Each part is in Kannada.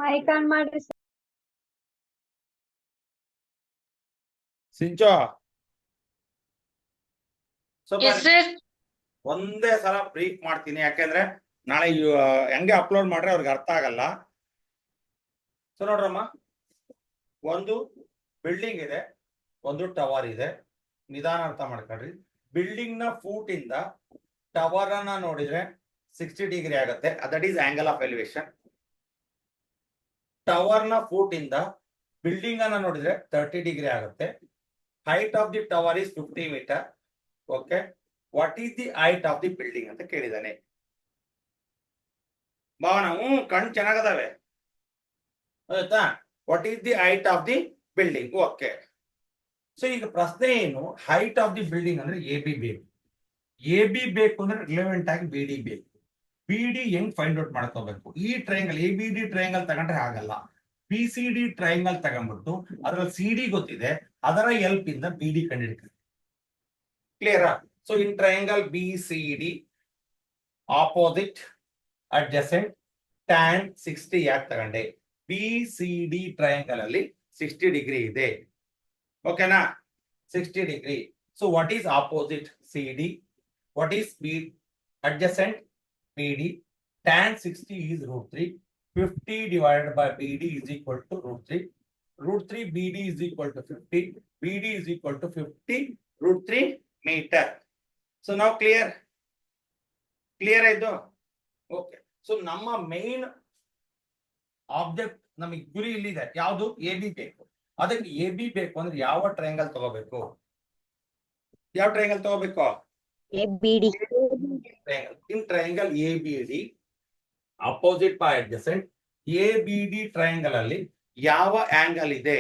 ಮೈಕ್ ಆನ್ ಮಾಡ್ರಿ ಸರ್. ಸಿಂಚೋ Yes, sir. ಒಂದೇ ಸಲ ಬ್ರೀಫ್ ಮಾಡ್ತೀನಿ, ಯಾಕೆಂದ್ರೆ ನಾಳೆ ಹೆಂಗೆ ಅಪ್ಲೋಡ್ ಮಾಡ್ರೆ ಅವ್ರಿಗೆ ಅರ್ಥ ಆಗಲ್ಲ. ಸೊ ನೋಡ್ರಮ್ಮ, ಒಂದು ಬಿಲ್ಡಿಂಗ್ ಇದೆ, ಒಂದು ಟವರ್ ಇದೆ. ನಿಧಾನ ಅರ್ಥ ಮಾಡ್ಕೊಳ್ರಿ. ಬಿಲ್ಡಿಂಗ್ ನ ಫೂಟ್ ಇಂದ ಟವರ್ ಅನ್ನ ನೋಡಿದ್ರೆ 60 ಡಿಗ್ರಿ ಆಗುತ್ತೆ, that is angle of elevation. Tower ನ ಫೂಟ್ ಇಂದ ಬಿಲ್ಡಿಂಗ್ ಅನ್ನ ನೋಡಿದ್ರೆ 30 ಡಿಗ್ರಿ ಆಗುತ್ತೆ. Height of the tower is 50 metre. Okay, what is the height of the building ಅಂತ ಕೇಳಿದಾನೆ. ಭಾವನ ಕಣ್ ಚೆನ್ನಾಗದಾವೆ ಆಯ್ತಾ. What is the height of the building. Okay, so ಈಗ ಪ್ರಶ್ನೆ ಏನು, ಹೈಟ್ ಆಫ್ ದಿ ಬಿಲ್ಡಿಂಗ್ ಅಂದ್ರೆ ಎ ಬಿ ಬೇಕು. ಎ ಬಿ ಬೇಕು ಅಂದ್ರೆ ರಿಲೆವೆಂಟ್ ಆಗಿ ಬಿ ಡಿ ಬೇಕು. ಬಿ ಡಿ ಹೆಂಗ್ ಫೈಂಡ್ ಔಟ್ ಮಾಡ್ಕೋಬೇಕು? ಈ triangle A B D triangle ತಗೊಂಡ್ರೆ ಆಗಲ್ಲ. ಪಿ ಸಿ ಡಿ ಟ್ರಯಾಂಗಲ್ ತಗೊಂಡ್ಬಿಟ್ಟು ಅದ್ರಲ್ಲಿ ಸಿ ಡಿ ಗೊತ್ತಿದೆ, ಅದರ ಹೆಲ್ಪ್ ಇಂದ ಬಿ ಡಿ ಕಂಡುಹಿಡ್ತಾರೆ. ಕ್ಲಿಯರಾ? So in triangle B C D opposite adjacent tan 60 ಯಾಕೆ ತಗೊಂಡೆ? ಬಿ ಸಿ ಡಿ ಟ್ರಯಾಂಗಲ್ ಅಲ್ಲಿ 60 ಡಿಗ್ರಿ ಇದೆ. ಓಕೆನಾ? 60 degree. So what is opposite C D? What is B adjacent BD? tan 60 is √3. 50 divided by BD is equal to √3. √3 BD is equal to 50. BD is equal to 50 √3 meter. So now clear? Clear ಆಯ್ತು? ಓಕೆ, ಸೊ ನಮ್ಮ ಮೇನ್ ಆಬ್ಜೆಕ್ಟ್, ನಮಗೆ ಗುರಿ ಇಲ್ಲಿದೆ. ಯಾವುದು? ಎ ಬಿ ಬೇಕು. ಅದಕ್ಕೆ ಎ ಬಿ ಬೇಕು ಅಂದ್ರೆ ಯಾವ ಟ್ರಯಾಂಗಲ್ ತಗೋಬೇಕು? ಯಾವ ಟ್ರಯಾಂಗಲ್ ತಗೋಬೇಕು? ABD. In triangle ABD opposite by adjacent, ABD triangle ಅಲ್ಲಿ ಯಾವ ಆಂಗಲ್ ಇದೆ?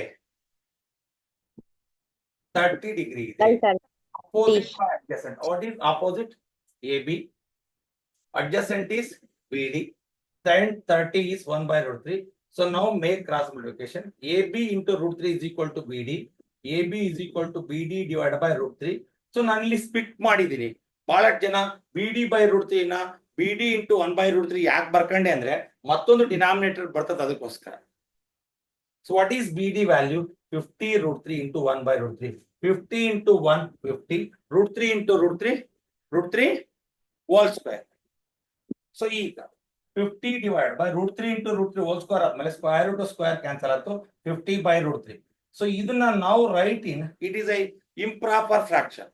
30 ಡಿಗ್ರಿ ಇದೆ. Opposite by adjacent. What is opposite? AB. Adjacent is BD. Then 30 is 1 by √3. So now make cross multiplication. AB into √3 is equal to BD. AB is equal to BD divided by √3. So ನಾನು ಇಲ್ಲಿ ಸ್ಪಿಟ್ ಮಾಡಿದ್ದೀನಿ. ಬಹಳಷ್ಟು ಜನ BD by √3 ನ BD into 1 by √3 ಯಾಕೆ ಬರ್ಕೊಂಡೆ ಅಂದ್ರೆ ಮತ್ತೊಂದು ಡಿನಾಮಿನೇಟರ್ ಬರ್ತದೆ, ಅದಕ್ಕೋಸ್ಕರ. So what is BD value? 50 √3 into 1 by √3. 50 into 1 50, √3 into √3 whole square. So ಈಗ 50 divided by √3 into √3 whole square ಆದ್ಮೇಲೆ ಸ್ಕ್ವೇರ್ ರೂಟ್ ಸ್ಕ್ವೇರ್ ಕ್ಯಾನ್ಸಲ್ ಆಯ್ತು. 50 by √3. ಸೊ ಇದನ್ನ ನಾವು write in it is I improper fraction.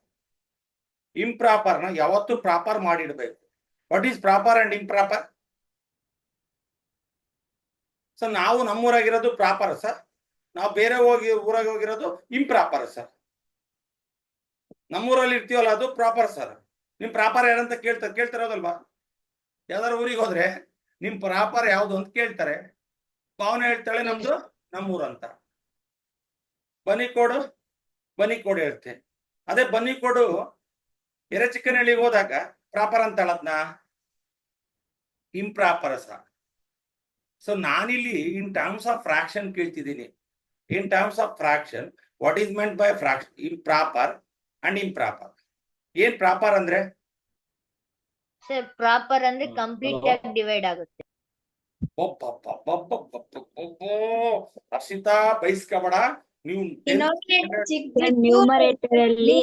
Improper ನ ಯಾವತ್ತು ಪ್ರಾಪರ್ ಮಾಡಿಡಬೇಕು. What is proper and improper? So ನಾವು ನಮ್ಮೂರಾಗಿರೋದು ಪ್ರಾಪರ್ ಸರ್, ನಾವು ಬೇರೆ ಊರಾಗ ಹೋಗಿರೋದು ಇಂಪ್ರಾಪರ್ ಸರ್. ನಮ್ಮೂರಲ್ಲಿ ಇರ್ತೀವಲ್ಲ ಅದು ಪ್ರಾಪರ್ ಸರ್. ನಿಮ್ ಪ್ರಾಪರ್ ಯಾರಂತ ಕೇಳ್ತಿರೋದಲ್ವಾ? ಯಾವ್ದಾರು ಊರಿಗೆ ಹೋದ್ರೆ ನಿಮ್ ಪ್ರಾಪರ್ ಯಾವ್ದು ಅಂತ ಕೇಳ್ತಾರೆ. ಭಾವನೆ ಹೇಳ್ತಾಳೆ ನಮ್ದು ನಮ್ಮೂರು ಅಂತ. ಬನ್ನಿಕೋಡು ಹೇಳ್ತೆ. ಅದೇ ಬನ್ನಿಕೋಡು ಎರೆಚಿಕ್ಕನಹಳ್ಳಿಗೆ ಹೋದಾಗ ಪ್ರಾಪರ್ ಅಂತ ಹೇಳದ್ನ ಇಂಪ್ರಾಪರ್ ಸರ್. ಸೊ ನಾನಿಲ್ಲಿ ಇನ್ ಟರ್ಮ್ಸ್ ಆಫ್ ಫ್ರಾಕ್ಷನ್ ಕೇಳ್ತಿದ್ದೀನಿ. In terms of fraction what is meant by fraction? Improper and improper. ಏನ್ ಪ್ರಾಪರ್ ಅಂದ್ರೆ? ಸರ್ ಪ್ರಾಪರ್ ಅಂದ್ರೆ ಕಂಪ್ಲೀಟ್ ಆಗಿ ಡಿವೈಡ್ ಆಗುತ್ತೆ. ಹರ್ಷಿತಾ ಬೈಸ್ಕಬೇಡ ನೀವು. ನ್ಯೂಮರೇಟರ್ ಅಲ್ಲಿ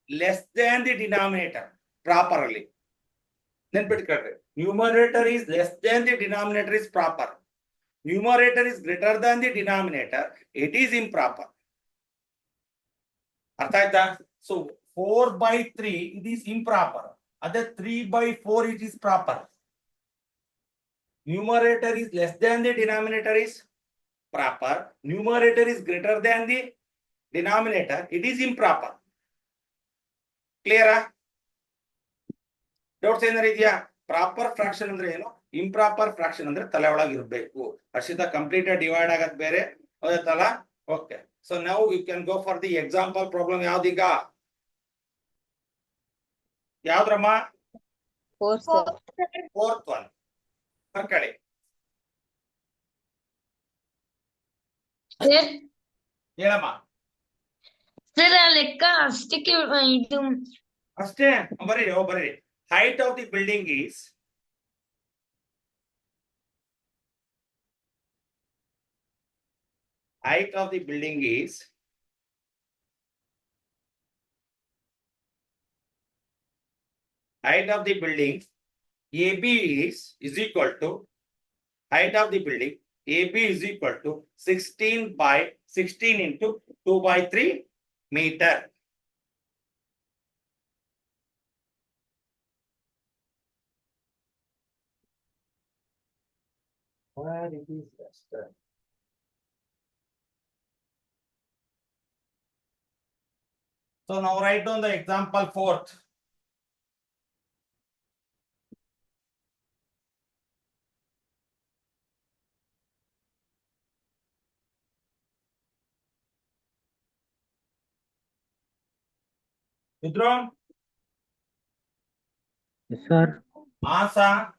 less than the denominator proper ಅಲ್ಲಿ ನೆನ್ಪಿಟ್ಕೊಳ್ರಿ. Numerator is less than the denominator is proper. Numerator is greater than the denominator, it is improper. ಅರ್ಥ ಆಯ್ತಾ? So 4/3 it is improper. Other 3/4 it is proper. Numerator is less than the denominator is proper. Numerator is greater than the denominator, it is improper. Clear? Doubts ಏನಾರು ಇದೆಯಾ? ಪ್ರಾಪರ್ ಫ್ರಾಕ್ಷನ್ ಅಂದ್ರೆ ಏನು, ಇಂಪ್ರಾಪರ್ ಫ್ರಾಕ್ಷನ್ ಅಂದ್ರೆ ತಲೆ ಒಳಗೆ ಇರಬೇಕು. ಹರ್ಷಿತ ಕಂಪ್ಲೀಟ್ ಡಿವೈಡ್ ಆಗದ್ ಬೇರೆ, ಹೌದಲ್ಲ? Okay, so now you can go for the example problem. ಯಾವ್ದೀಗ? ಯಾವ್ದ್ರಮ್ಮ? ಫೋರ್ತ್ ಒನ್ ಬರ್ಕಳಿ. ಹೇಳಮ್ಮ. ಸರ್ ಲೆಕ್ಕ ಅಷ್ಟಕ್ಕೆ ಇದು ಅಷ್ಟೇ ಬರೀರಿ. Height of the building is height of the building is height of the building AB is equal to height of the building AB is equal to 16 by 16 into 2 by 3 meter. Where it is tested. So now write down the example fourth. Vidrum, Yes, sir. Asa,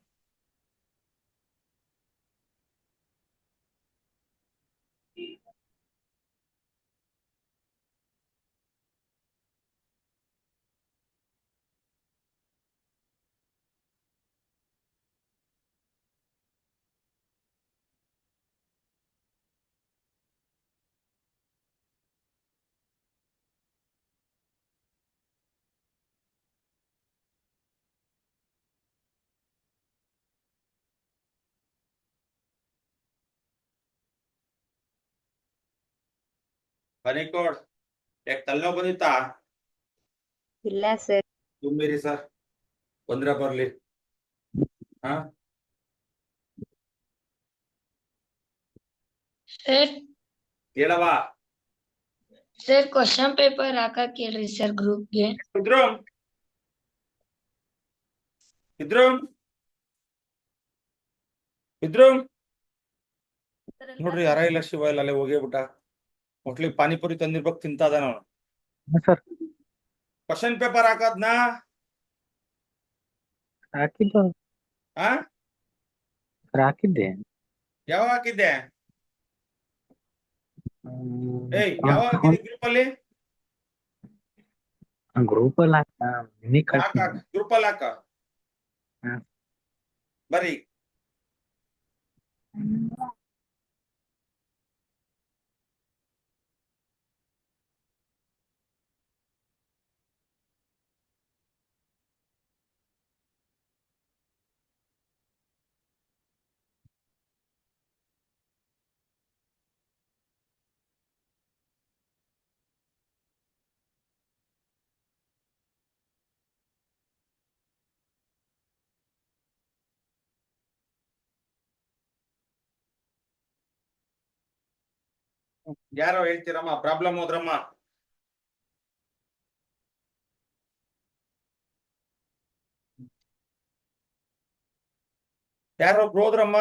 very good. एक तल्लो बंदिता ಇಲ್ಲ ಸರ್. तुम्ही सर 15 ಬರ್ಲಿ ಹಾ ಸರ್ ಹೇಳವಾ ಸರ್ ಕ್ವಶನ್ ಪೇಪರ್ ಹಾಕಕ್ ಹೇಳ್ರಿ ಸರ್ ಗ್ರೂಪ್ಗೆ. ಇದ್ರೂಮ್ ಇದ್ರೂಮ್ ಇದ್ರೂಮ್ ನೋಡ್ರಿ ಯಾರ ಇಲ್ಲ ಶಿವ ಇಲ್ಲ ಅಲ್ಲೇ ಹೋಗೇಬಿಟ್ಟ ಹೋಟ್ಲಿ ಪಾನಿಪುರಿ ತಂದಿರ್ಬೇಕು ತಿಂತಾ ಇದಾನ ಅವನು Yes, sir. ಕ್ವಶನ್ ಪೇಪರ್ ಹಾಕದ್ನ ಹಾಕಿದ್ದು ಆ ಸರ್ ಹಾಕಿದ್ದೆ. ಯಾವಾಗ ಹಾಕಿದ್ದೆ ಏಯ್ ಯಾವಾಗ ಹಾಕಿದ್ದೆ ಗ್ರೂಪ್ ಅಲ್ಲಿ ಗ್ರೂಪ್ ಅಲ್ಲಿ ನಿನಗೆ ಹಾಕ ಕಳ್ಸಿದ್ದೆ. ಗ್ರೂಪ್ ಅಲ್ಲಿ ಹಾಕ ಹಾ. ಬರೀ ಯಾರೋ ಹೇಳ್ತೀರಮ್ಮ ಪ್ರಾಬ್ಲಮ್ ಹೋದ್ರಮ್ಮ ಯಾರೋ ಹೋದ್ರಮ್ಮ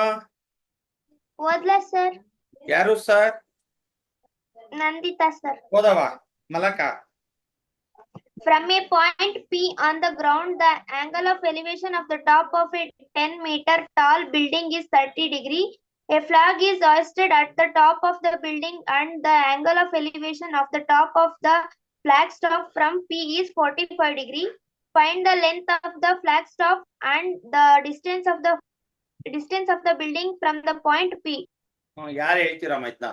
ಓದ್ಲಾ ಸರ್? ಯಾರು ಸರ್ ನಂದಿತಾ ಸರ್. ಹೋದವ ಮಲಕ From a point P on the ground, the angle of elevation of the top of a 10-meter tall building is 30 degree. A flag is hoisted at the top of the building and the angle of elevation of the top of the flagstaff from P is 45 degree. Find the length of the flagstaff and the distance of the building from the point P. ಯಾರು ಹೇಳ್ತೀರಮ್ಮ ಇದನ್ನ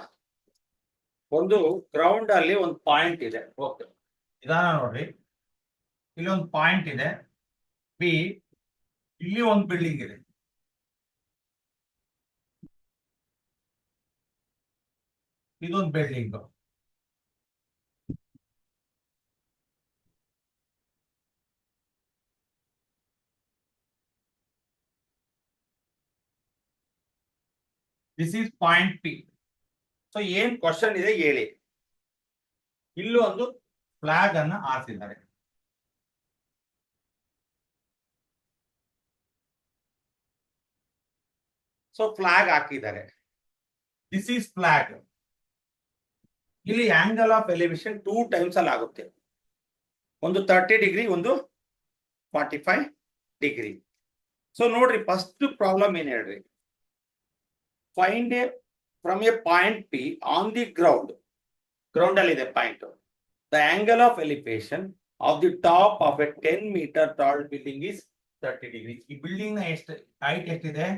ಒಂದು ಗ್ರೌಂಡ್ ಅಲ್ಲಿ ಒಂದು ಪಾಯಿಂಟ್ ಇದೆ ಓಕೆ ಇದಾನ ನೋಡ್ರಿ ಇಲ್ಲಿ ಒಂದು ಪಾಯಿಂಟ್ ಇದೆ ಬಿ ಇಲ್ಲಿ ಒಂದು ಬಿಲ್ಡಿಂಗ್ ಇದೆ ಇದೊಂದು building this is point P so ಏನ್ ಕ್ವಶನ್ ಇದೆ ಹೇಳಿ ಇಲ್ಲೂ ಒಂದು ಫ್ಲಾಗ್ ಅನ್ನ ಹಾರಿಸಿದ್ದಾರೆ ಸೊ ಫ್ಲಾಗ್ ಹಾಕಿದ್ದಾರೆ ದಿಸ್ ಈಸ್ ಫ್ಲಾಗ್ ಇಲ್ಲಿ ಆಂಗಲ್ ಆಫ್ ಎಲಿವೇಶನ್ 2 ಟೈಮ್ಸ್ ಅಲ್ಲಿ ಆಗುತ್ತೆ ಒಂದು 30 ಡಿಗ್ರಿ ಒಂದು 45 ಡಿಗ್ರಿ ಸೊ ನೋಡ್ರಿ ಫಸ್ಟ್ ಪ್ರಾಬ್ಲಮ್ ಏನ್ ಹೇಳ್ರಿ find A from A point P on the ground ಅಲ್ಲಿ ಇದೆ point the angle of elevation of the top of a 10 metre tall building is 30 degree ಈ ಬಿಲ್ಡಿಂಗ್ ನ ಎಷ್ಟು ಹೈಟ್ ಎಷ್ಟಿದೆ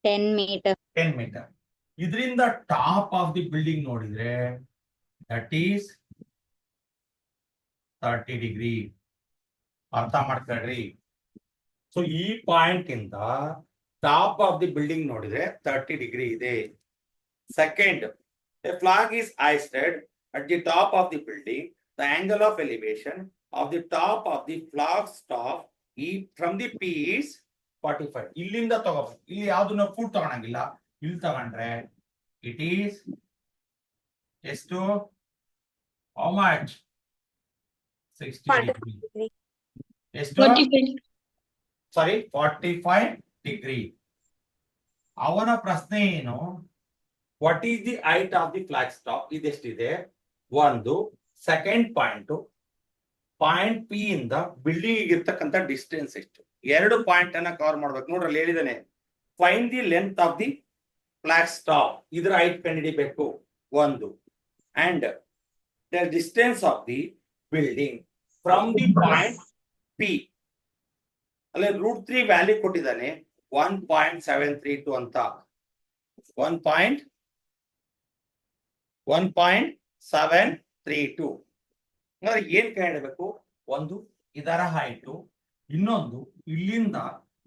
10 meter. 10 ಮೀಟರ್ ಇದರಿಂದ ಟಾಪ್ ಆಫ್ ದಿ ಬಿಲ್ಡಿಂಗ್ ನೋಡಿದ್ರೆ ದಟ್ ಈಸ್ 30 ಡಿಗ್ರಿ. ಅರ್ಥ ಮಾಡ್ಕೊಳ್ರಿ. ಸೊ ಈ ಪಾಯಿಂಟ್ ಇಂದ ಟಾಪ್ ಆಫ್ ದಿ ಬಿಲ್ಡಿಂಗ್ ನೋಡಿದ್ರೆ 30 ಡಿಗ್ರಿ ಇದೆ. Second, a flag is hoisted at the top of the building. The angle of elevation of the top of the flag staff from the P is 45. ಇಲ್ಲಿಂದ ತಗೋಬೇಕು. ಇಲ್ಲಿ ಯಾವ್ದು ನಾವು ಫುಟ್ ತಗೊಳಂಗಿಲ್ಲ. ಇಲ್ಲಿ ತಗೊಂಡ್ರೆ ಇಟ್ ಈಸ್ ಎಷ್ಟು? How much? 60 ಡಿಗ್ರಿ. ಎಷ್ಟು? 45. Sorry 45 degree. ಅವನ ಪ್ರಶ್ನೆ ಏನು? What is the height of the flag staff? ಇದೆಷ್ಟಿದೆ? ಒಂದು. ಸೆಕೆಂಡ್ ಪಾಯಿಂಟ್ ಪಿ ಇಂದ ಬಿಲ್ಡಿಂಗ್ ಇರ್ತಕ್ಕಂಥ ಡಿಸ್ಟೆನ್ಸ್ ಎಷ್ಟು? ಎರಡು ಪಾಯಿಂಟ್ ಅನ್ನ ಕವರ್ ಮಾಡ್ಬೇಕು. ನೋಡ್ರಲ್ಲಿ ಹೇಳಿದಾನೆ, find the length of the flag staff. ಇದರ ಹೈಟ್ ಕಂಡುಹಿಡಿಬೇಕು ಒಂದು. And the distance of the building from the point P. ಅಲ್ಲೇ √3 ವ್ಯಾಲ್ಯೂ ಕೊಟ್ಟಿದ್ದಾನೆ 1.732 ಅಂತ. 1.732. ಅಂದ್ರೆ ಏನ್ ಕಂಡುಹಿಡಬೇಕು? ಒಂದು ಇದರ ಹೈಟು, ಇನ್ನೊಂದು ಇಲ್ಲಿಂದ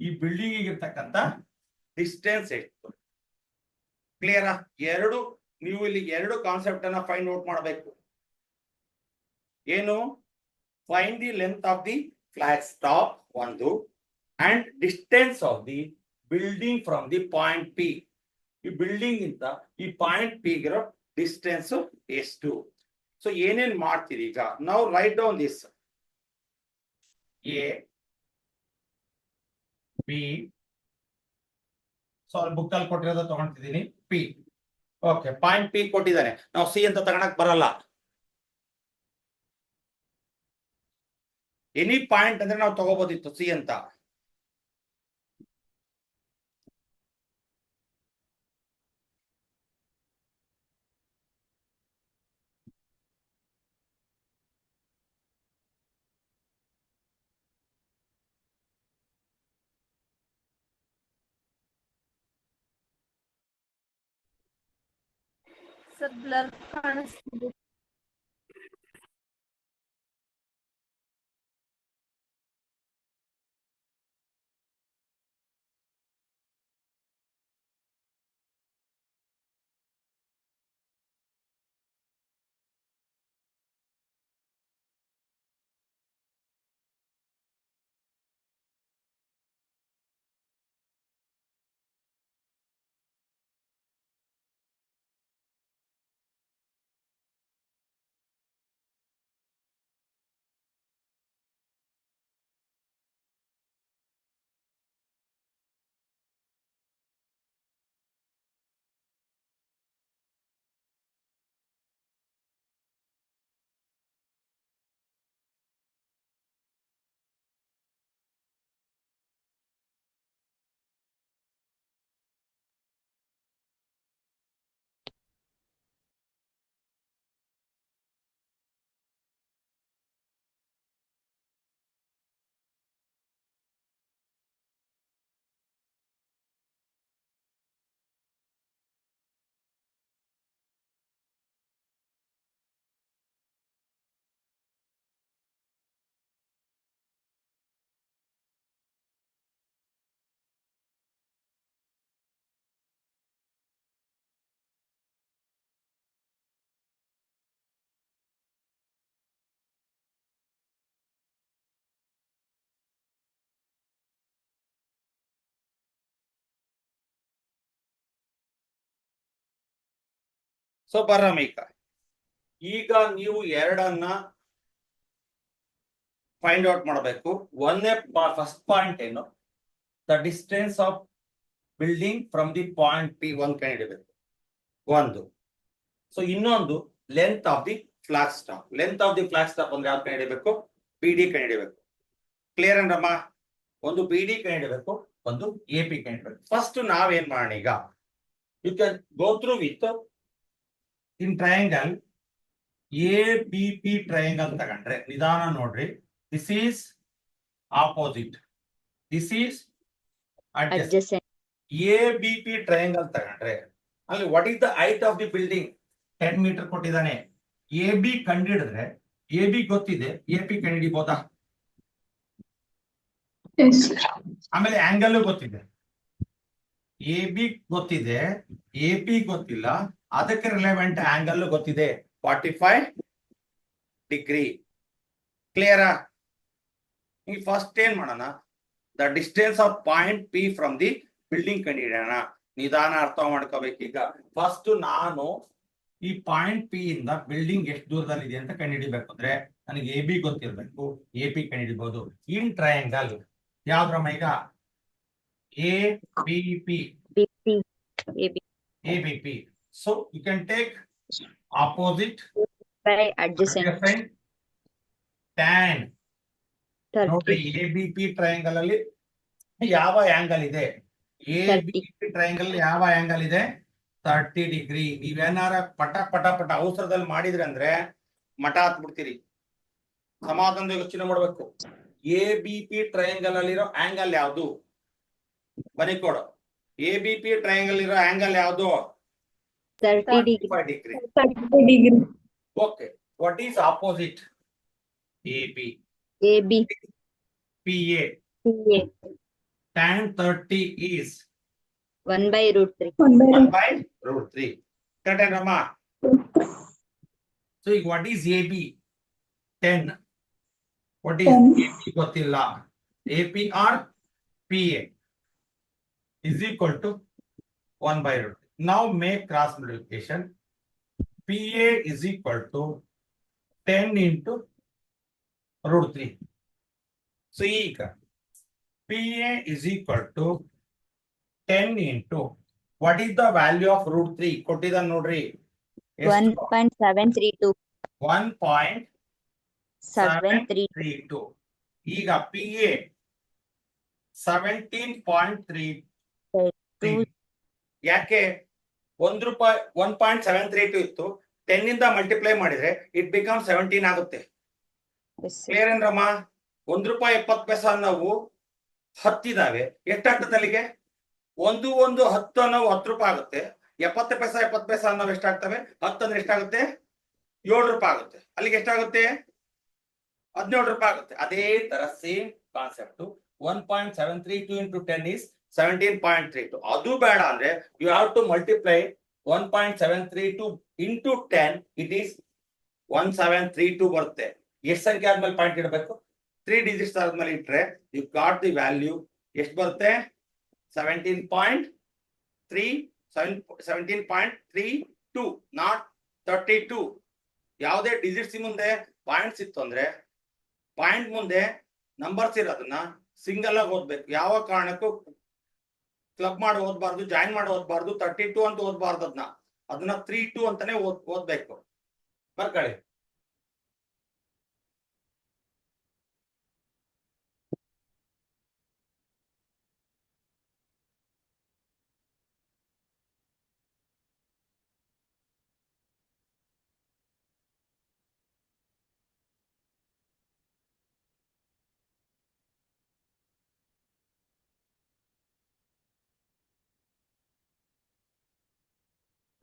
ಈ ಬಿಲ್ಡಿಂಗ್ ಇರ್ತಕ್ಕಂಥ ಡಿಸ್ಟೆನ್ಸ್ ಎಷ್ಟು. ಕ್ಲಿಯರಾ? ಎರಡು ನೀವು ಇಲ್ಲಿ ಎರಡು ಕಾನ್ಸೆಪ್ಟ್ ಅನ್ನ ಫೈಂಡ್ ಔಟ್ ಮಾಡಬೇಕು. ಏನು? Find the length of the flag staff ಒಂದು, and distance of the building from the point P. ಈ ಬಿಲ್ಡಿಂಗ್ ಇಂದ ಈ ಪಾಯಿಂಟ್ ಪಿ ಗಿರೋ ಡಿಸ್ಟೆನ್ಸ್ ಎಷ್ಟು? ಸೊ ಏನೇನ್ ಮಾಡ್ತೀರಿ ಈಗ? ನಾವು write down this A B. So ಅಲ್ಲಿ ಬುಕ್ ಅಲ್ಲಿ ಕೊಟ್ಟಿರೋದು ತಗೊಂತಿದ್ದೀನಿ ಪಿ. ಓಕೆ, ಪಾಯಿಂಟ್ ಪಿ ಕೊಟ್ಟಿದ್ದಾನೆ. ನಾವು ಸಿ ಅಂತ ತಗೊಳಕ್ ಬರಲ್ಲ. ಎನಿ ಪಾಯಿಂಟ್ ಅಂದ್ರೆ ನಾವು ತಗೋಬಹುದಿತ್ತು ಸಿ ಅಂತ. ಸರ್ ಬ್ಲರ್ ಕಾಣಿಸ್ತಿದೆ. ಸೊ ಬರಮೀಕ ಈಗ ನೀವು ಎರಡನ್ನ ಫೈಂಡ್ ಔಟ್ ಮಾಡಬೇಕು. ಒಂದೇ ಫಸ್ಟ್ ಪಾಯಿಂಟ್ ಏನು? The distance of building from the point P ಒಂದು ಕಂಡುಹಿಡಬೇಕು ಒಂದು. ಸೊ ಇನ್ನೊಂದು length of the flag staff. Length of the flag staff ಅಂದ್ರೆ ಯಾವ್ದು ಕಂಡುಹಿಡಬೇಕು? ಬಿ ಡಿ ಕಂಡುಹಿಡಬೇಕು. ಕ್ಲಿಯರ್ ಅಂದ್ರಮ್ಮ? ಒಂದು ಬಿ ಡಿ ಕಂಡುಹಿಡಬೇಕು, ಒಂದು ಎ ಪಿ ಕಂಡುಹಿಡಬೇಕು. ಫಸ್ಟ್ ನಾವೇನ್ ಮಾಡೋಣ ಈಗ? You can go through with in triangle A B P triangle ತಗೊಂಡ್ರೆ ನಿಧಾನ ನೋಡ್ರಿ. This is opposite, this is adjacent. A B P triangle ತಗೊಂಡ್ರೆ ಅಲ್ಲಿ what is the height of the building 10 metre ಕೊಟ್ಟಿದ್ದಾನೆ. ಎ ಬಿ ಕಂಡಿಡಿದ್ರೆ ಎ ಬಿ ಗೊತ್ತಿದೆ, ಎ ಪಿ ಕಂಡಿಡಿಬಹುದಾ? ಆಮೇಲೆ ಆಂಗಲ್ ಗೊತ್ತಿದೆ, ಎ ಬಿ ಗೊತ್ತಿದೆ, ಎ ಪಿ ಗೊತ್ತಿಲ್ಲ, ಅದಕ್ಕೆ ರಿಲೆವೆಂಟ್ ಆಂಗಲ್ ಗೊತ್ತಿದೆ 45 ಡಿಗ್ರಿ. ಕ್ಲಿಯರಾ? ಈ ಫಸ್ಟ್ ಏನ್ ಮಾಡೋಣ, the distance of point P from the building ಕಂಡಿಡಿಯೋಣ. ನಿಧಾನ ಅರ್ಥ ಮಾಡ್ಕೋಬೇಕು. ಈಗ ಫಸ್ಟ್ ನಾನು ಈ ಪಾಯಿಂಟ್ ಪಿ ಇಂದ ಬಿಲ್ಡಿಂಗ್ ಎಷ್ಟು ದೂರದಲ್ಲಿ ಇದೆ ಅಂತ ಕಂಡುಹಿಡಿಬೇಕು. ಅಂದ್ರೆ ನನಗೆ ಎ ಬಿ ಗೊತ್ತಿರ್ಬೇಕು, ಎ ಪಿ ಕಂಡುಹಿಡಿಬಹುದು. ಇನ್ ಟ್ರಯಾಂಗಲ್ ಯಾವ್ದ್ರಮ್ಮ? ಈಗ A B P, A B P. So you can take opposite adjacent tan. ನೋಡ್ರಿ, ಎ ಬಿ ಪಿ ಟ್ರಯಾಂಗಲ್ ಅಲ್ಲಿ ಯಾವ ಆಂಗಲ್ ಇದೆ? ಎ ಬಿ ಪಿ ಟ್ರಯಾಂಗಲ್ ಯಾವ ಆಂಗಲ್ ಇದೆ? 30 ಡಿಗ್ರಿ. ನೀವೇನಾರ ಪಟ ಪಟ ಪಟ ಅವಸರದಲ್ಲಿ ಮಾಡಿದ್ರಿ ಅಂದ್ರೆ ಮಠ ಹತ್ಬಿಡ್ತೀರಿ. ಸಮಾಧಾನದ ಯೋಚನೆ ಮಾಡ್ಬೇಕು. ಎ ಬಿ ಪಿ ಟ್ರಯಾಂಗಲ್ ಅಲ್ಲಿರೋ ಆಂಗಲ್ ಯಾವುದು? ಬನ್ನಿ ಕೊಡು. ಎ ಬಿ ಪಿ ಟ್ರಯಾಂಗಲ್ ಇರೋ ಆಂಗಲ್ ಯಾವುದು? 35 degree. Okay, what is opposite A B? P A. tan 30 is 1/√3. 1/√3. Correct, Rama? So what is AB? 10. What is AP? Gottilla. AP or PA is equal to 1/√3. Now make cross multiplication. PA is equal to 10 into √3. So PA is equal to 10 into what is the value of √3? ಕೊಟ್ಟಿದ್ದಾನೆ ನೋಡ್ರಿ, 1.732. 1.732. ಈಗ PA 17.33. ಯಾಕೆ? ₹1 1.732 ಇತ್ತು, 10 ಇಂದ ಮಲ್ಟಿಪ್ಲೈ ಮಾಡಿದ್ರೆ ಇಟ್ ಬಿಕಮ್ 17 ಆಗುತ್ತೆ. ಕ್ಲಿಯರ್ ಏನ್ರಮ್ಮ? ₹1.70 ನಾವು 10 ಇದಾವೆ, ಎಷ್ಟಾಗ್ತದೆ ಅಲ್ಲಿಗೆ? 1 1 10 ಅನ್ನೋ ₹10 ಆಗುತ್ತೆ. 70 ಪೈಸಾ ಅನ್ನೋ ಎಷ್ಟಾಗ್ತವೆ? 10 ಅಂದ್ರೆ ಎಷ್ಟಾಗುತ್ತೆ? ₹7 ಆಗುತ್ತೆ. ಅಲ್ಲಿಗೆ ಎಷ್ಟಾಗುತ್ತೆ? ₹17 ಆಗುತ್ತೆ. ಅದೇ ತರ ಸೇಮ್ ಕಾನ್ಸೆಪ್ಟ್ 1.732 into 10 is 17.32. ಅದು ಬೇಡ ಅಂದ್ರೆ you have to multiply 1.732 into 10. It is 1732 ಬರುತ್ತೆ. ಎಷ್ಟು ಸಂಖ್ಯೆ ಆದ್ಮೇಲೆ ಪಾಯಿಂಟ್ ಇಡಬೇಕು? 3 ಡಿಜಿಟ್ಸ್ ಆದ್ಮೇಲೆ ಇಟ್ರೆ ಯು ಗಾಟ್ ದಿ ವ್ಯಾಲ್ಯೂ. ಎಷ್ಟು ಬರುತ್ತೆ? 17.32, ನಾಟ್ 32. ಯಾವುದೇ ಡಿಜಿಟ್ಸ್ ಮುಂದೆ ಪಾಯಿಂಟ್ಸ್ ಇತ್ತು ಅಂದ್ರೆ ಪಾಯಿಂಟ್ ಮುಂದೆ ನಂಬರ್ಸ್ ಇರೋದನ್ನ ಸಿಂಗಲ್ ಆಗಿ ಓದ್ಬೇಕು. ಯಾವ ಕಾರಣಕ್ಕೂ ಕ್ಲಬ್ ಮಾಡಿ ಓದ್ಬಾರ್ದು, ಜಾಯಿನ್ ಮಾಡಿ ಓದ್ಬಾರ್ದು, 32 ಅಂತ ಓದ್ಬಾರ್ದು. ಅದನ್ನ 32 ಅಂತಾನೆ ಓದ್ಬೇಕು. ಬರ್ಕೊಳ್ಳಿ.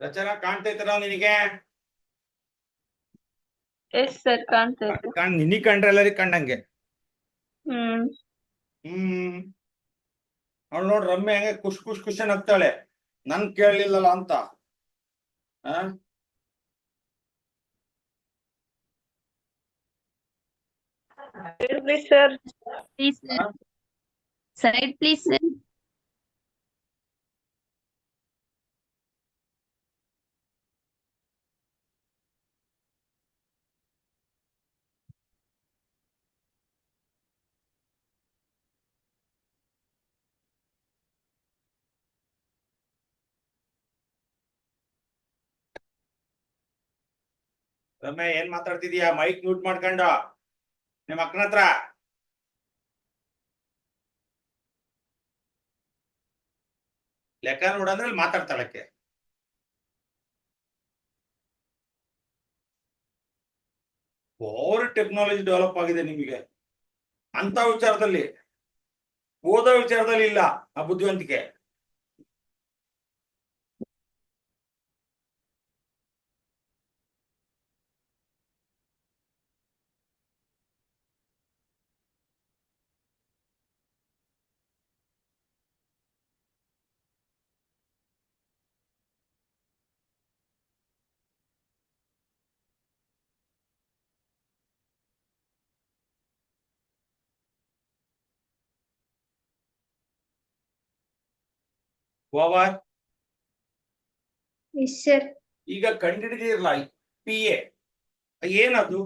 ರಚನಾ ಕಾಣ್ತೈತರ ನಿನಗೆ? ಎಸ್ ಸರ್, ಕಾಣ್ತೈತೆ. ನಿನಗೆ ಕಂಡ್ರೆ ಎಲ್ಲರಿಗೂ ಕಂಡಂಗೆ. ಅವಳು ನೋಡ್ ರಮ್ಯ ಹೆಂಗೆ ಖುಷನ್ ಆಗ್ತಾಳೆ, ನನ್ ಕೇಳಲಿಲ್ಲಲ್ಲ ಅಂತ. Sir Please, sir. Side, please, sir. Ramya ಏನ್ ಮಾತಾಡ್ತಿದೀಯಾ? ಮೈಕ್ ಮ್ಯೂಟ್ ಮಾಡ್ಕೊಂಡು ನಿಮ್ಮ ಅಕ್ಕನ ಹತ್ರ. ಲೆಕ್ಕ ನೋಡಂದ್ರೆ ಮಾತಾಡ್ತಾಳಕ್ಕೆ. ಓವರ್ ಟೆಕ್ನಾಲಜಿ ಡೆವಲಪ್ ಆಗಿದೆ ನಿಮಗೆ. ಅಂತ ವಿಚಾರದಲ್ಲಿ, ಓದೋ ವಿಚಾರದಲ್ಲಿ ಇಲ್ಲ ಆ ಬುದ್ಧಿವಂತಿಕೆ. ಓವರ್. Yes, sir. ಈಗ ಕಂಡುಹಿಡಿದಿರಲ್ಲ ಪಿ ಎ ಏನದು,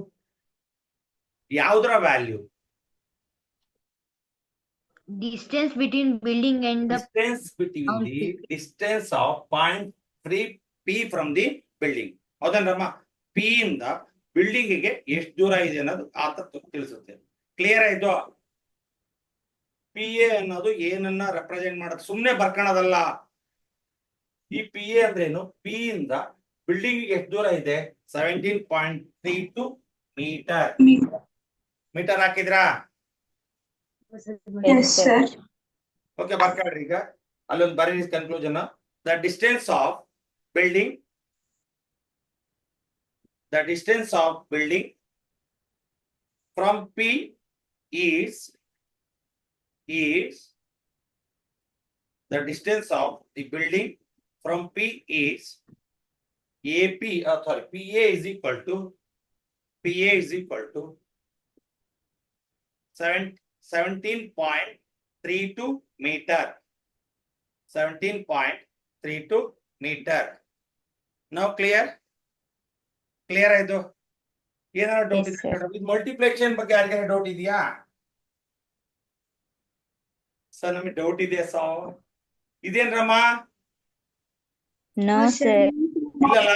ಯಾವುದರ value? Distance between building and the distance between the distance of point P from the building. ಹೌದನ್ರಮ್ಮ? ಪಿ ಇಂದ ಬಿಲ್ಡಿಂಗ್ ಗೆ ಎಷ್ಟು ದೂರ ಇದೆ ಅನ್ನೋದು ಆತ ತಿಳಿಸುತ್ತೆ. ಕ್ಲಿಯರ್ ಆಯ್ತು? ಪಿ ಎ ಅನ್ನೋದು ಏನನ್ನ ರೆಪ್ರೆಸೆಂಟ್ ಮಾಡೋದು, ಸುಮ್ನೆ ಬರ್ಕೊಳೋದಲ್ಲ. ಈ ಪಿ ಎ ಅಂದ್ರೇನು? ಪಿ ಇಂದ ಬಿಲ್ಡಿಂಗ್ ಗೆ ಎಷ್ಟು ದೂರ ಇದೆ? 17.32 ಮೀಟರ್. ಮೀಟರ್ ಹಾಕಿದ್ರಾ? Yes, sir. ಓಕೆ, ಬರ್ಕೊಳ್ರಿ. ಈಗ ಅಲ್ಲೊಂದು ಬರೀ conclusion. The distance of building from P is the distance of the building from P is AP, PA is equal to 17.32 meter. 17.32 meter. Now clear ಆಯ್ತು? ಏನಾದ್ರು ಡೌಟ್ Yes, ಇದೆ? sir. ಇದು ಮಲ್ಟಿಪ್ಲಿಕೇಶನ್ ಬಗ್ಗೆ ಯಾರಿಗಾರ ಡೌಟ್ ಇದೆಯಾ ಸರ್? ನಮಗೆ ಡೌಟ್ ಇದೆ ಸರ್. ಇದೇನ್ರಮ್ಮ? no sir. ಇಲ್ಲಲ್ಲ,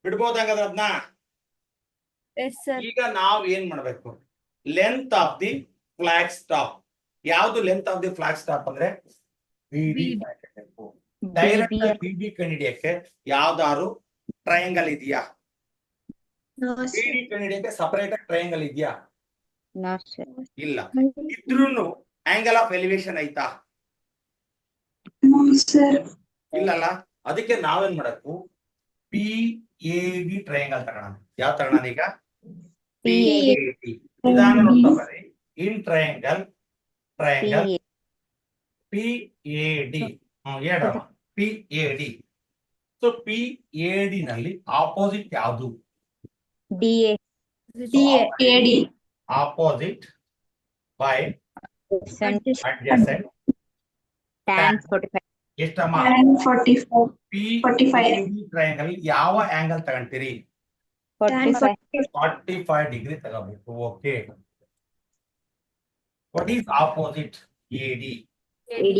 ಬಿಡ್ಬೋದಂಗದ ಅದನ್ನ. Yes, sir. ಈಗ ನಾವು ಏನ್ ಮಾಡ್ಬೇಕು? Length of the flag staff. ಯಾವ್ದು length of the flag staff ಅಂದ್ರೆ ಡೈರೆಕ್ಟ್ ಬಿಡಿ ಕಂಡಿಡಿಯಕ್ಕೆ ಯಾವ್ದಾರು ಟ್ರಯಾಂಗಲ್ ಇದೆಯಾ? No, ಬಿಡಿ ಕಂಡಿಡಿಯಕ್ಕೆ ಸಪರೇಟ್ ಟ್ರಯಾಂಗಲ್ ಇದೆಯಾ? No sir. ಇಲ್ಲ. ಇದ್ರೂನು ಆಂಗಲ್ ಆಫ್ ಎಲಿವೇಶನ್ ಐತಾ? No, sir. ಇಲ್ಲಲ್ಲ. ಅದಕ್ಕೆ ನಾವೇನ್ ಮಾಡಬೇಕು? ಪಿ ಎ ಬಿ ಟ್ರಯಾಂಗಲ್ ತಗೋಣ. ಯಾವ ತಗೋಣ ಈಗ? PAD. ವಿಧಾನ ನೋಡ್ತಾ ಬರ್ರಿ. In triangle PAD. ಹೇಳಮ್ಮ, PAD. ಸೊ PAD ನಲ್ಲಿ ಆಪೋಸಿಟ್ ಯಾವುದು? DA. AD. Opposite by Adjacent. Tan 45. ಎಷ್ಟಮ್ಮ? And 44. 45. PAD triangle ಯಾವ ಆಂಗಲ್ ತಗೊಂತೀರಿ? 45. 45 ಡಿಗ್ರಿ ತಗೋಬೇಕು. Okay. What is opposite? AD. AD.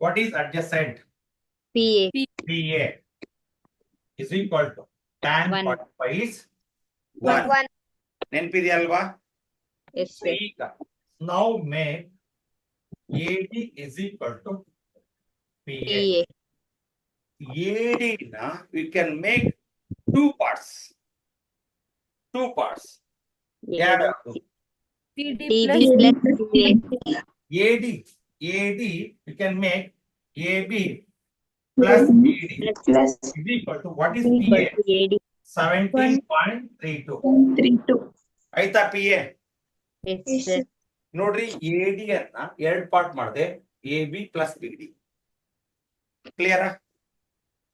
What is adjacent? PA. PA is equal to tan One. 45 is 1. ನೆನಪಿದೆಯಲ್ವಾ? Yes sir. ಈಗ now make AD is equal to PA. PA. AD ನ we can make two parts. ಯಾವ್ಯಾವ್ದು? DB plus PA. AD we can make AB plus BD Plus is equal to what is Equal PA? to AD. 17.32. 32. ಆಯ್ತಾ? PA Yes sir. ನೋಡ್ರಿ, AD ಅನ್ನ ಎರಡು ಪಾರ್ಟ್ ಮಾಡಿದೆ, AB ಪ್ಲಸ್ BD. ಕ್ಲಿಯರಾ?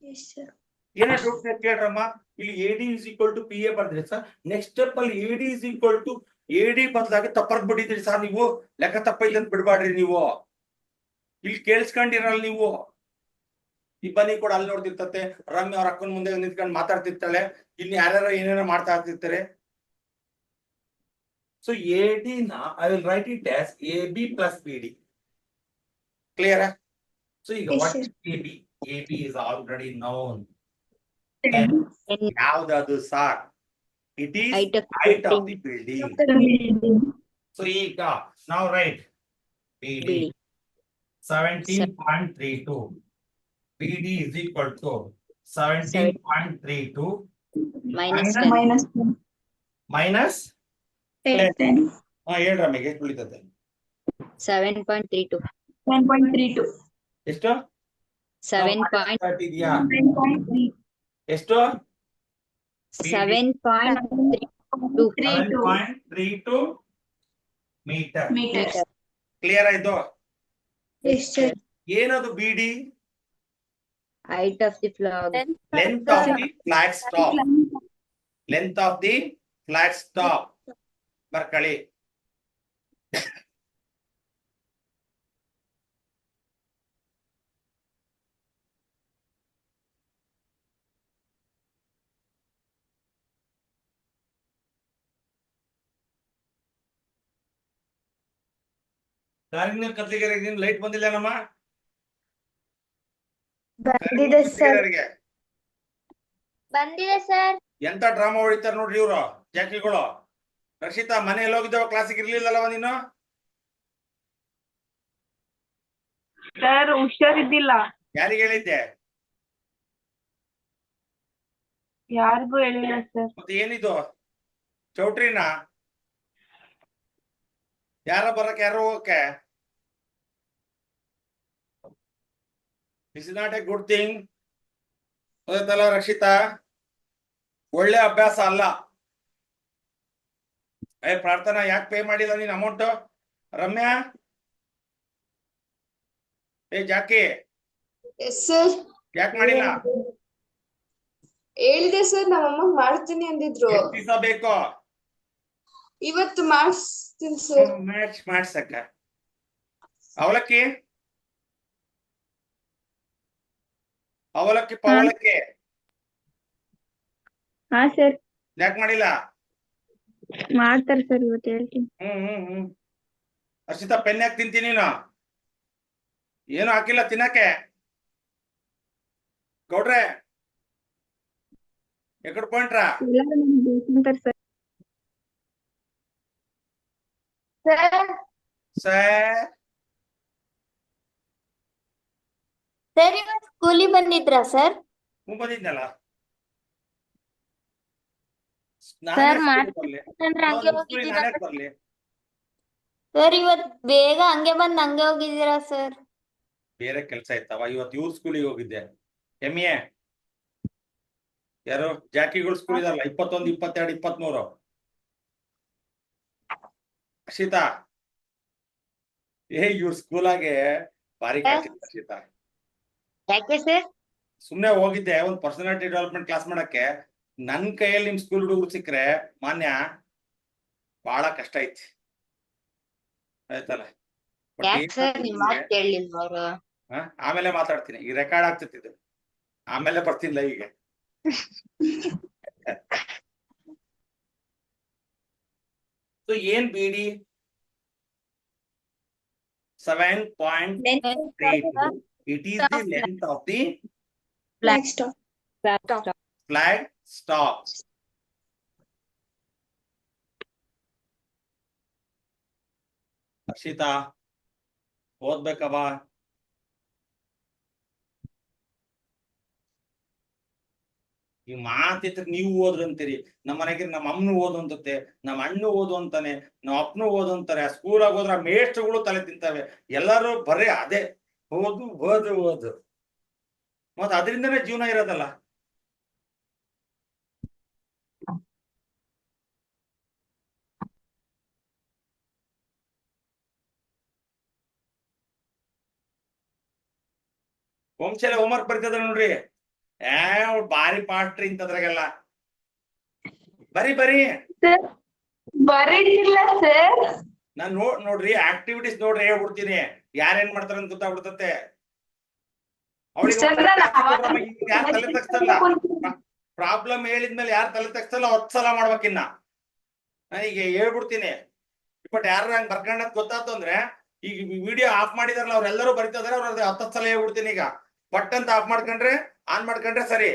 Yes, sir. ಏನ ಡೌಟ್ ಕೇಳ್ರಮ್ಮ? ಇಲ್ಲಿ AD is equal to PA ಬರ್ದ್ರಿ ಸರ್. ನೆಕ್ಸ್ಟ್ ಸ್ಟೆಪ್ ಅಲ್ಲಿ AD is equal to AD ಬದಲಾಗಿ ತಪ್ಪರ್ದ್ ಬಿಟ್ಟಿದ್ರಿ ಸರ್. ನೀವು ಲೆಕ್ಕ ತಪ್ಪೈತೆ ಅಂತ ಬಿಡ್ಬಾಡ್ರಿ. ನೀವು ಇಲ್ಲಿ ಕೇಳಿಸ್ಕೊಂಡಿರಲ್ಲ. ನೀವು ಈ ಬನ್ನಿ ಕೂಡ ಅಲ್ಲಿ ನೋಡ್ತಿರ್ತತೆ, ರಮ್ಯ ಅವ್ರ ಅಕ್ಕನ ಮುಂದೆ ನಿಂತ್ಕೊಂಡು ಮಾತಾಡ್ತಿರ್ತಾಳೆ, ಇಲ್ಲಿ ಯಾರ್ಯಾರ ಏನೇನೋ ಮಾಡ್ತಾ ಇರ್ತಿರ್ತಾರೆ. ಸೊ AD ನ I will write it as AB plus BD. ಕ್ಲಿಯರಾ? ಸೊ ಈಗ Yes, what sir. Is AB? AB is already known. And ಯಾವ್ದದು sir? It is height of height of the building. building. So ಈಗ now write BD BD. 17.32. BD is equal to 17.32 Minus minus 10. minus 10. ಹೇಳ್ರಮ್ಮಗೆ ಎಷ್ಟು ಉಳಿತದೆ? 7.32. 10.32. ಎಷ್ಟು? 7. ಇದೆಯಾ? 10.3. ಎಷ್ಟು? 7.32 7.32 ಮೀಟರ್. meters. ಕ್ಲಿಯರ್ ಆಯ್ತು? Yes, sir. ಏನದು BD? height of the flag. Length of the flag staff. Length of the flag stop ಬರ್ಕೊಳ್ಳಿ. ದಾರಿನ ಕತ್ಲಿಗೆರೆಗೆ ಲೈಟ್ ಬಂದಿಲ್ಲ ನಮ್ಮ ಬಂದಿದೆ ಸರ್. ಕತ್ಲಿಗೆರೆಗೆ ಬಂದಿದೆ ಸರ್. ಎಂತ ಡ್ರಾಮಾ ಹೊಡಿತಾರ ನೋಡ್ರಿ ಇವ್ರು ಜಾಕಿಗಳು. ರಕ್ಷಿತಾ ಮನೆ ಎಲ್ಲೋಗಿದ್ದಾವ, ಕ್ಲಾಸಿಗೆ ಇರ್ಲಿಲ್ಲಲ್ಲವ ನೀನು? ಸರ್ ಹುಷಾರಿದ್ದಿಲ್ಲ. ಯಾರಿಗೆ ಹೇಳಿದ್ದೆ? ಯಾರಿಗೂ ಹೇಳಿಲ್ಲ ಸರ್. ಮತ್ತೆ ಏನಿದು ಚೌಟ್ರಿನಾ? ಯಾರ ಬರಕ್ಕೆ ಯಾರೋ ಹೋಗಕ್ಕೆ? Is not A good thing. ಗೊತ್ತಲ್ಲ ರಕ್ಷಿತಾ, ಒಳ್ಳೆ ಅಭ್ಯಾಸ ಅಲ್ಲ. ಪ್ರಾರ್ಥನಾ ಯಾಕೆ ಪೇ ಮಾಡಿಲ್ಲ ನೀನ್ ಅಮೌಂಟ್? ರಮ್ಯಾ, ಜಾಕಿ ಸರ್ ಯಾಕೆ ಮಾಡಿಲ್ಲ? ಹೇಳಿದೆ ಸರ್, ನಮ್ಮಮ್ಮ ಮಾಡ್ತೀನಿ ಅಂದಿದ್ರು. ಎಷ್ಟ್ ದಿವಸ ಬೇಕು? ಇವತ್ತು ಮಾಡಿಸ್ತೀನಿ ಸರ್. ಮಾಡ್ಸಕ್ಕ. ಅವಲಕ್ಕಿ ಅವಲಕ್ಕಿ ಪವಲಕ್ಕಿ ಹಾ ಸರ್ ಯಾಕೆ ಮಾಡಿಲ್ಲ? ಮಾಡ್ತಾರೆ ಸರ್, ಇವತ್ತು ಹೇಳ್ತೀನಿ. ಹರ್ಷಿತಾ ಪೆನ್ ಯಾಕೆ ತಿಂತೀನಿ ನೀನು? ಏನು ಹಾಕಿಲ್ಲ ತಿನ್ನಕ್ಕೆ. ಗೌಡ್ರೆ ಎಕಡ್ ಪಾಯಿಂಟ್ರಾ? ಎಲ್ಲರೂ ನನಗೆ ಬೇಕಂತಾರೆ ಸರ್. ಸರ್ ಸರ್ ಇವತ್ತು ಸ್ಕೂಲಿಗೆ ಬಂದಿದ್ರಾ ಸರ್? ಬಂದಿದ್ನಲ್ಲ. ಸರ್ ಅಂದ್ರೆ ಹಂಗೆ ಹೋಗಿದ್ದೀರಾ ಬರ್ಲಿ. ಸರ್? ಇವತ್ ಬೇಗ ಹಂಗೆ ಬಂದ್ ಹಂಗೆ ಹೋಗಿದ್ದೀರಾ ಸರ್? ಬೇರೆ ಕೆಲಸ ಇತ್ತವ. ಇವತ್ತು ಇವ್ರ ಸ್ಕೂಲಿಗೆ ಹೋಗಿದ್ದೆ. ಎ ಯಾರು ಜಾಕಿಗಳು ಸ್ಕೂಲ್ ಇದಲ್ಲ, 21, 22, 23. ಅಕ್ಷಿತಾ ಇವ್ರ ಸ್ಕೂಲಾಗೆ ಭಾರಿ ಅಕ್ಷಿತಾ. ಯಾಕೆ ಸರ್? ಸುಮ್ನೆ ಹೋಗಿದ್ದೆ ಒಂದ್ ಪರ್ಸನಾಲಿಟಿ ಡೆವಲಪ್ಮೆಂಟ್ ಕ್ಲಾಸ್ ಮಾಡಕ್ಕೆ. ನನ್ ಕೈಯಲ್ಲಿ ನಿಮ್ ಸ್ಕೂಲ್ ಹುಡುಗರು ಸಿಕ್ಕ್ರೆ ಮಾನ್ಯ ಬಹಳ ಕಷ್ಟ ಐತಿ, ಆಯ್ತಲ್ಲ? ಆಮೇಲೆ ಮಾತಾಡ್ತೀನಿ, ಈ ರೆಕಾರ್ಡ್ ಆಗ್ತಿತ್ತು. ಆಮೇಲೆ ಬರ್ತಿಲ್ಲ ಈಗ. ಸೊ ಏನ್ ಬಿಡಿ 7.32. It is the length of the Next stop. flag stop. Harshita ಓದ್ಬೇಕವ. ಈ ಮಾತಿತ್ರ ನೀವು ಓದ್ರಿ ಅಂತೀರಿ. ನಮ್ಮ ಮನೆಗೆ ನಮ್ಮ ಅಮ್ಮನು ಓದು ಅಂತತೆ, ನಮ್ಮ ಅಣ್ಣು ಓದು ಅಂತಾನೆ, ನಮ್ಮ ಅಪ್ಪನು ಓದು ಅಂತಾರೆ. ಆ ಸ್ಕೂಲಾಗ ಹೋದ್ರ ಮೇಷ್ಟ್ರುಗಳು ತಲೆ ತಿಂತವೆ. ಎಲ್ಲರೂ ಬರೀ ಅದೇ ಓದು ಓದು ಓದು. ಮತ್ ಅದರಿಂದನೇ ಜೀವನ ಇರೋದಲ್ಲ. ವಂಶಾಲೆ ಹೋಮ್ವರ್ಕ್ ಬರ್ತದ ನೋಡ್ರಿ. ಬಾರಿ ಪಾಸ್ಟ್ರಿ ಇಂತದ್ರಾಗೆಲ್ಲ ಬರೀ ಬರೀತಿಲ್ಲ ಸರ್. ನಾನ್ ನೋಡ್ರಿ ಆಕ್ಟಿವಿಟೀಸ್ ನೋಡ್ರಿ ಹೇಳ್ಬಿಡ್ತೀನಿ. ಯಾರೇನ್ ಮಾಡ್ತಾರ ಅಂತ ಗೊತ್ತಾಗ್ಬಿಡ್ತತೆ ಅವಳಿಗೆ. ಯಾರು ತಲೆ ತಗ್ಸಲ್ಲ, ಪ್ರಾಬ್ಲಮ್ ಹೇಳಿದ್ಮೇಲೆ ಯಾರು ತಲೆ ತಗ್ಸಲ್ಲ 10 ಸಲ ಮಾಡ್ಬೇಕಿನ್ನ. ನಾನೀಗ ಹೇಳ್ಬಿಡ್ತೀನಿ. ಬಟ್ ಯಾರು ಹಂಗ್ ಬರ್ಕೊಂಡ್ ಗೊತ್ತಾಯ್ತು ಅಂದ್ರೆ, ಈಗ ವಿಡಿಯೋ ಆಫ್ ಮಾಡಿದಾರಲ್ಲ ಅವ್ರೆಲ್ಲರೂ ಬರಿತಿದಾರೆ. ಅವ್ರ 10 ಸಲ ಹೇಳ್ಬಿಡ್ತೀನಿ. ಈಗ ಬಟ್ ಅಂತ ಆಫ್ ಮಾಡ್ಕೊಂಡ್ರೆ ಆನ್ ಮಾಡ್ಕೊಂಡ್ರೆ ಸರಿ.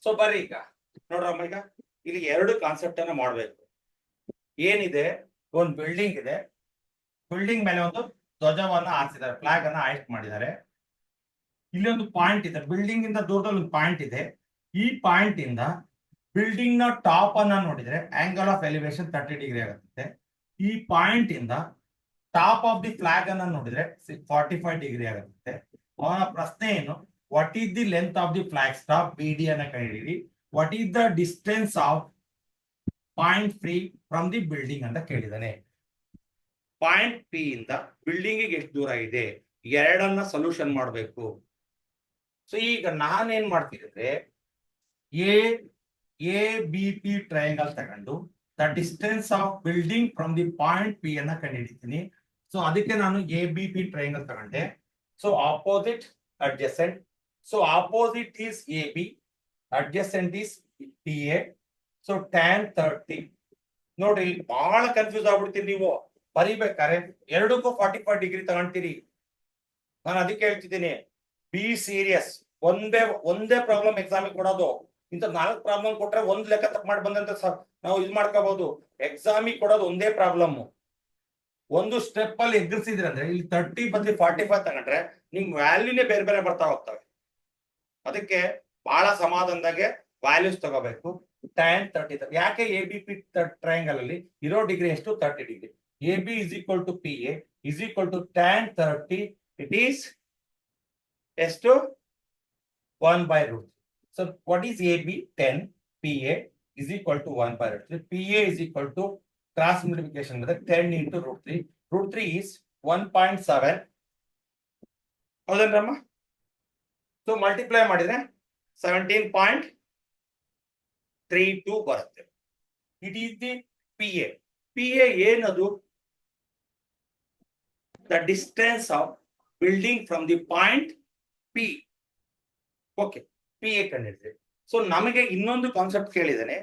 ಸೊ ಬರ್ರಿ ಈಗ ನೋಡ್ರಮ್ಮ, ಈಗ ಇಲ್ಲಿ 2 ಕಾನ್ಸೆಪ್ಟ್ ಅನ್ನ ಮಾಡ್ಬೇಕು. ಏನಿದೆ, ಒಂದು ಬಿಲ್ಡಿಂಗ್ ಇದೆ. ಬಿಲ್ಡಿಂಗ್ ಮೇಲೆ ಒಂದು ಧ್ವಜವನ್ನ ಹಾರಿಸಿದ್ದಾರೆ, ಫ್ಲಾಗ್ ಅನ್ನ ಹಾಯಿಸ್ಟ್ ಮಾಡಿದ್ದಾರೆ. ಇಲ್ಲಿ ಒಂದು ಪಾಯಿಂಟ್ ಇದೆ, ಬಿಲ್ಡಿಂಗ್ ಇಂದ ದೂರದಲ್ಲಿ ಒಂದು ಪಾಯಿಂಟ್ ಇದೆ. ಈ ಪಾಯಿಂಟ್ ಇಂದ ಬಿಲ್ಡಿಂಗ್ ನ ಟಾಪ್ ಅನ್ನ ನೋಡಿದ್ರೆ ಆಂಗಲ್ ಆಫ್ ಎಲಿವೇಶನ್ 30 ಡಿಗ್ರಿ ಆಗುತ್ತೆ. ಈ ಪಾಯಿಂಟ್ ಇಂದ ಟಾಪ್ ಆಫ್ ದಿ ಫ್ಲಾಗ್ ಅನ್ನ ನೋಡಿದ್ರೆ 45 ಡಿಗ್ರಿ ಆಗುತ್ತೆ. ಅವನ ಪ್ರಶ್ನೆ ಏನು? What is the length of the flag stop BD ಅನ್ನ ಕಂಡುಹಿಡಿಯಿರಿ. What is the distance of point P from the building ಅಂತ ಕೇಳಿದಾನೆ. ಪಾಯಿಂಟ್ P ಇಂದ ಬಿಲ್ಡಿಂಗ್ ಎಷ್ಟು ದೂರ ಇದೆ, ಎರಡನ್ನ ಸೊಲ್ಯೂಷನ್ ಮಾಡಬೇಕು. ಸೊ ಈಗ ನಾನೇನ್ ಮಾಡ್ತೀನಿ ಅಂದ್ರೆ, ABP ಟ್ರಯಾಂಗಲ್ ತಗೊಂಡು the distance of building from the point P ಅನ್ನ ಕಂಡುಹಿಡಿತೀನಿ. ಸೊ ಅದಕ್ಕೆ ನಾನು ABP ಟ್ರಯಾಂಗಲ್ ತಗೊಂಡೆ. So opposite adjacent. So opposite is AB, adjacent is TA. So tan 30. ನೋಡ್ರಿ ಇಲ್ಲಿ ಬಹಳ ಕನ್ಫ್ಯೂಸ್ ಆಗ್ಬಿಡ್ತೀರಿ ನೀವು ಬರಿಬೇಕಾರೆ ಎರಡಕ್ಕೂ 45 ಡಿಗ್ರಿ ತಗೊಂತೀರಿ. ನಾನು ಅದಕ್ಕೆ ಹೇಳ್ತಿದ್ದೀನಿ, ಬಿ ಸೀರಿಯಸ್. ಒಂದೇ ಪ್ರಾಬ್ಲಮ್ ಎಕ್ಸಾಮಿಗೆ ಕೊಡೋದು. ಇಂಥ 4 ಪ್ರಾಬ್ಲಮ್ ಕೊಟ್ರೆ ಒಂದ್ ಲೆಕ್ಕ ತಪ್ಪ ಮಾಡಿ ಬಂದಂತ ನಾವು ಇದು ಮಾಡ್ಕೋಬಹುದು. ಎಕ್ಸಾಮಿಗೆ ಕೊಡೋದು ಒಂದೇ ಪ್ರಾಬ್ಲಮ್. ಒಂದು ಸ್ಟೆಪ್ ಅಲ್ಲಿ ಎಗ್ರಿಸಿದ್ರೆ ಅಂದ್ರೆ ಇಲ್ಲಿ 30 ಬದಲಿ 45 ತಗೊಂಡ್ರೆ ನಿಮ್ ವ್ಯಾಲ್ಯೂನೇ ಬೇರೆ ಬೇರೆ ಬರ್ತಾ ಹೋಗ್ತವೆ. ಅದಕ್ಕೆ ಬಹಳ ಸಮಾಧಾನದಾಗೆ ವ್ಯಾಲ್ಯೂಸ್ ತಗೋಬೇಕು. tan 30. ಯಾಕೆ ಎ ಬಿ ಪಿ ಟ್ರಯಾಂಗಲ್ ಅಲ್ಲಿ ಇರೋ ಡಿಗ್ರಿ ಎಷ್ಟು? 30 degree. A B is equal to P A is equal to tan 30. It is ಎಷ್ಟು? 1/√3. So what is AB? 10. PA is equal to 1/√3. PA is equal to cross multiplication with 10 into √3. √3 is 1.7. ಹೌದಲ್ರಮ್ಮ? ಸೊ ಮಲ್ಟಿಪ್ಲೈ ಮಾಡಿದ್ರೆ 17.32 ಬರುತ್ತೆ. It is the PA. PA ಏನದು? The distance of building from the point P. Okay, PA ಕಂಡಿಡ್ತೀವಿ. ಸೊ ನಮಗೆ ಇನ್ನೊಂದು ಕಾನ್ಸೆಪ್ಟ್ ಕೇಳಿದಾನೆ,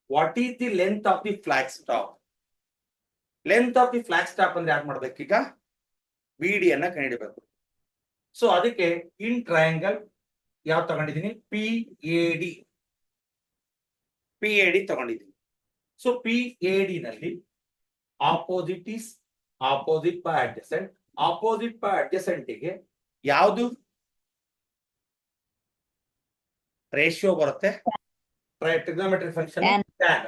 what is the length of the flag staff? Length of the flag staff ಅಂದ್ರೆ ಯಾಕೆ ಮಾಡ್ಬೇಕೀಗ? BD ಅನ್ನ ಕಂಡಿಡಬೇಕು. ಸೊ ಅದಕ್ಕೆ ಇನ್ ಟ್ರಯಾಂಗಲ್ ಯಾವ್ದು ತಗೊಂಡಿದ್ದೀನಿ? PAD ತಗೊಂಡಿದ್ದೀನಿ. ಸೊ PAD ನಲ್ಲಿ opposite is opposite by adjacent. Opposite by adjacent ಗೆ ಯಾವುದು ರೇಷಿಯೋ ಬರುತ್ತೆ? Trigonometry function tan.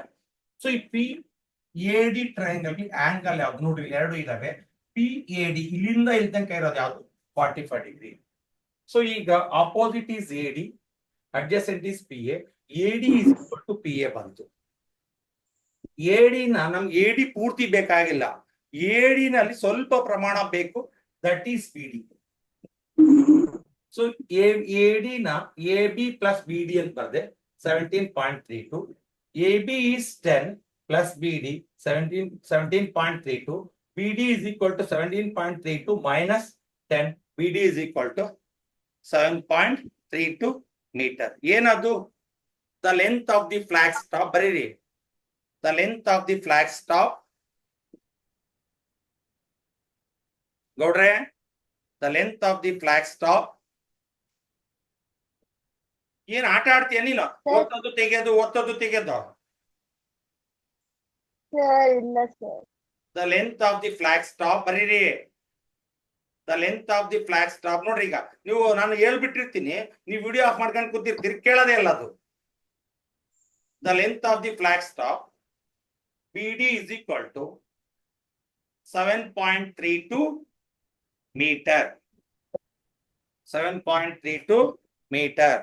ಸೊ ಈ PAD ಟ್ರಯಾಂಗಲ್ ಆಂಗಲ್ ಯಾವ್ದು? ನೋಡ್ರಿ, ಎರಡು ಇದಾವೆ. PAD ಇಲ್ಲಿಂದ ಇಲ್ಲಿ ತನಕ ಇರೋದು ಯಾವ್ದು? 45 ಡಿಗ್ರಿ. ಸೊ ಈಗ opposite is AD, adjacent is PA. AD is equal to PA ಬಂತು. AD ನಮ್ಗೆ AD ಪೂರ್ತಿ ಬೇಕಾಗಿಲ್ಲ. AD ನಲ್ಲಿ ಸ್ವಲ್ಪ ಪ್ರಮಾಣ ಬೇಕು, that is BD. So AD ನ AB ಪ್ಲಸ್ BD ಅಂತ ಬರ್ದೆ 17.32. AB is 10 plus BD 17.32. BD is equal to 17.32 minus 10. BD is equal to 7.32 meter. ಏನದು? The length of the flag staff. ಬರೀರಿ, the length of the flag staff. ಗೌಡ್ರೆ, the length of the flag staff. ಏನ್ ಆಟ ಆಡ್ತೀಯ ನೀನು? ಓದ್ತದ್ದು ತೆಗೆಯೋದು. ಇಲ್ಲ sir. The length of the flag staff ಬರೀರಿ. The length of the flag staff. ನೋಡ್ರಿ, ಈಗ ನೀವು ನಾನು ಹೇಳ್ಬಿಟ್ಟಿರ್ತೀನಿ, ನೀವು ವಿಡಿಯೋ ಆಫ್ ಮಾಡ್ಕೊಂಡು ಕೂತಿರ್ತೀರಿ, ಕೇಳೋದೇ ಇಲ್ಲ ಅದು. The length of the flag stop BD is equal to 7.32 meter. 7.32 meter.